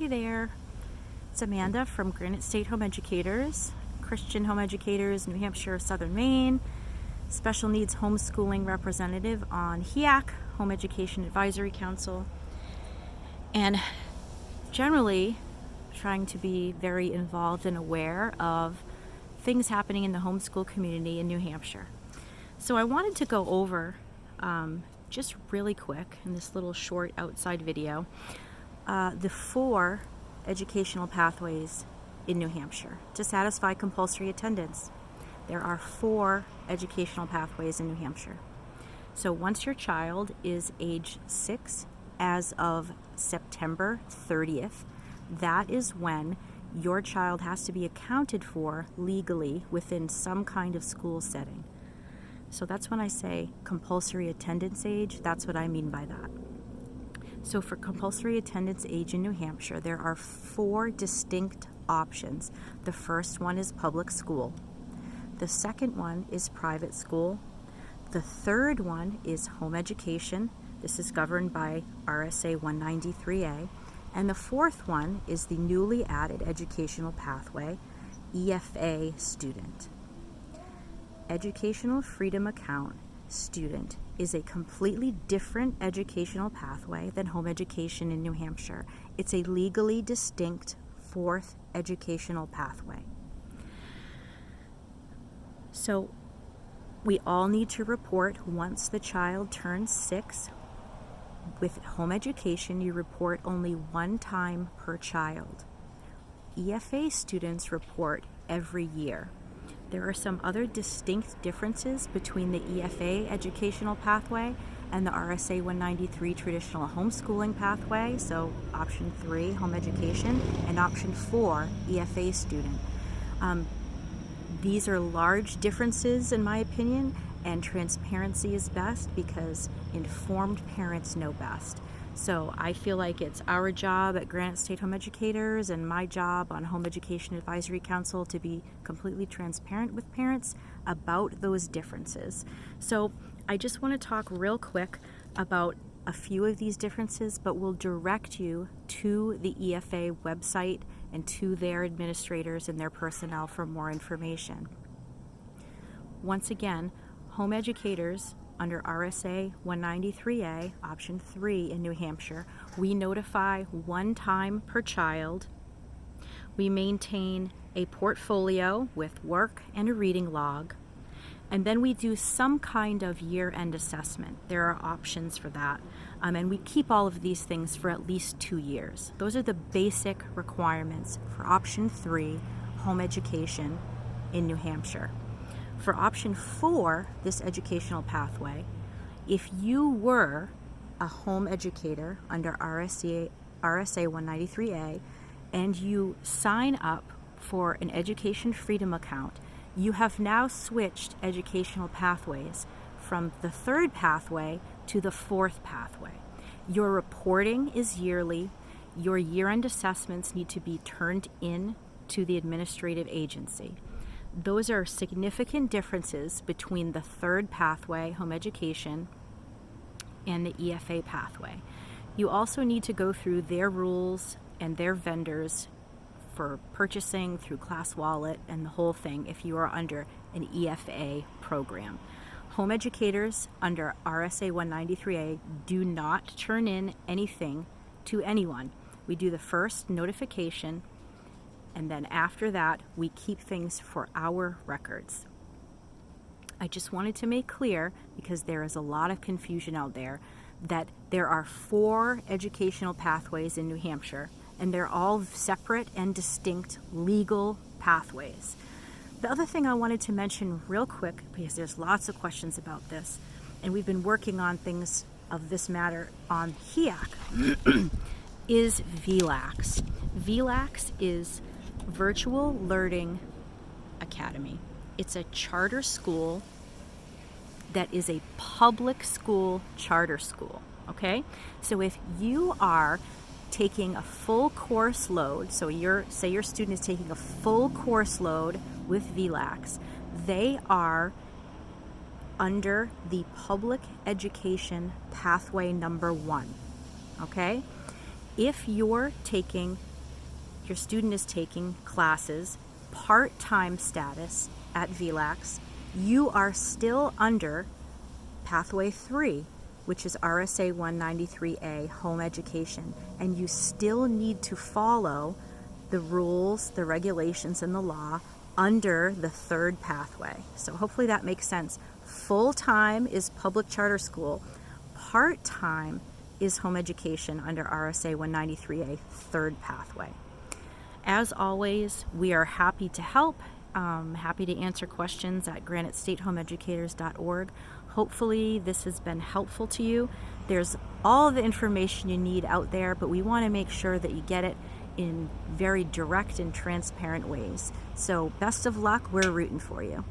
Hey there, it's Amanda from Granite State Home Educators, Christian Home Educators, New Hampshire, Southern Maine, Special Needs Homeschooling Representative on HEAC, Home Education Advisory Council, and generally trying to be very involved and aware of things happening in the homeschool community in New Hampshire. So I wanted to go over, just really quick in this little short outside video, the 4 educational pathways in New Hampshire to satisfy compulsory attendance. There are 4 educational pathways in New Hampshire. So once your child is age 6 as of September 30th, that is when your child has to be accounted for legally within some kind of school setting. So that's when I say compulsory attendance age, that's what I mean by that. So for compulsory attendance age in New Hampshire, there are 4 distinct options. The first one is public school. The second one is private school. The third one is home education. This is governed by RSA 193A. And the fourth one is the newly added educational pathway, EFA student. Educational Freedom Account student is a completely different educational pathway than home education in New Hampshire. It's a legally distinct 4th educational pathway. So we all need to report once the child turns 6. With home education, you report only 1 time per child. EFA students report every year. There are some other distinct differences between the EFA educational pathway and the RSA 193 traditional homeschooling pathway, so option 3, home education, and option 4, EFA student. These are large differences in my opinion, and transparency is best because informed parents know best. So I feel like it's our job at Granite State Home Educators and my job on Home Education Advisory Council to be completely transparent with parents about those differences. So I just want to talk real quick about a few of these differences, but we'll direct you to the EFA website and to their administrators and their personnel for more information. Once again, home educators under RSA 193A, option 3 in New Hampshire, we notify 1 time per child. We maintain a portfolio with work and a reading log. And then we do some kind of year-end assessment. There are options for that. And we keep all of these things for at least 2 years. Those are the basic requirements for option 3, home education in New Hampshire. For option 4, this educational pathway, if you were a home educator under RSA 193A and you sign up for an Education Freedom Account, you have now switched educational pathways from the 3rd pathway to the 4th pathway. Your reporting is yearly. Your year-end assessments need to be turned in to the administrative agency. Those are significant differences between the 3rd pathway, home education, and the EFA pathway. You also need to go through their rules and their vendors for purchasing through Class Wallet and the whole thing if you are under an EFA program. Home educators under RSA 193A do not turn in anything to anyone. We do the first notification, and then after that, we keep things for our records. I just wanted to make clear, because there is a lot of confusion out there, that there are 4 educational pathways in New Hampshire, and they're all separate and distinct legal pathways. The other thing I wanted to mention real quick, because there's lots of questions about this, and we've been working on things of this matter on HEAC, is VLAX. VLAX is Virtual Learning Academy. It's a charter school that is a public school charter school, okay? So if you are taking a full course load, so say your student is taking a full course load with VLAX, they are under the public education pathway number 1, okay? If you're taking your student is taking classes part-time status at VLAX, you are still under Pathway 3, which is RSA 193A, home education, and you still need to follow the rules, the regulations, and the law under the third pathway. So hopefully that makes sense. Full-time is public charter school. Part-time is home education under RSA 193A, third pathway. As always, we are happy to help, happy to answer questions at granitestatehomeeducators.org. Hopefully this has been helpful to you. There's all the information you need out there, but we want to make sure that you get it in very direct and transparent ways. So best of luck. We're rooting for you.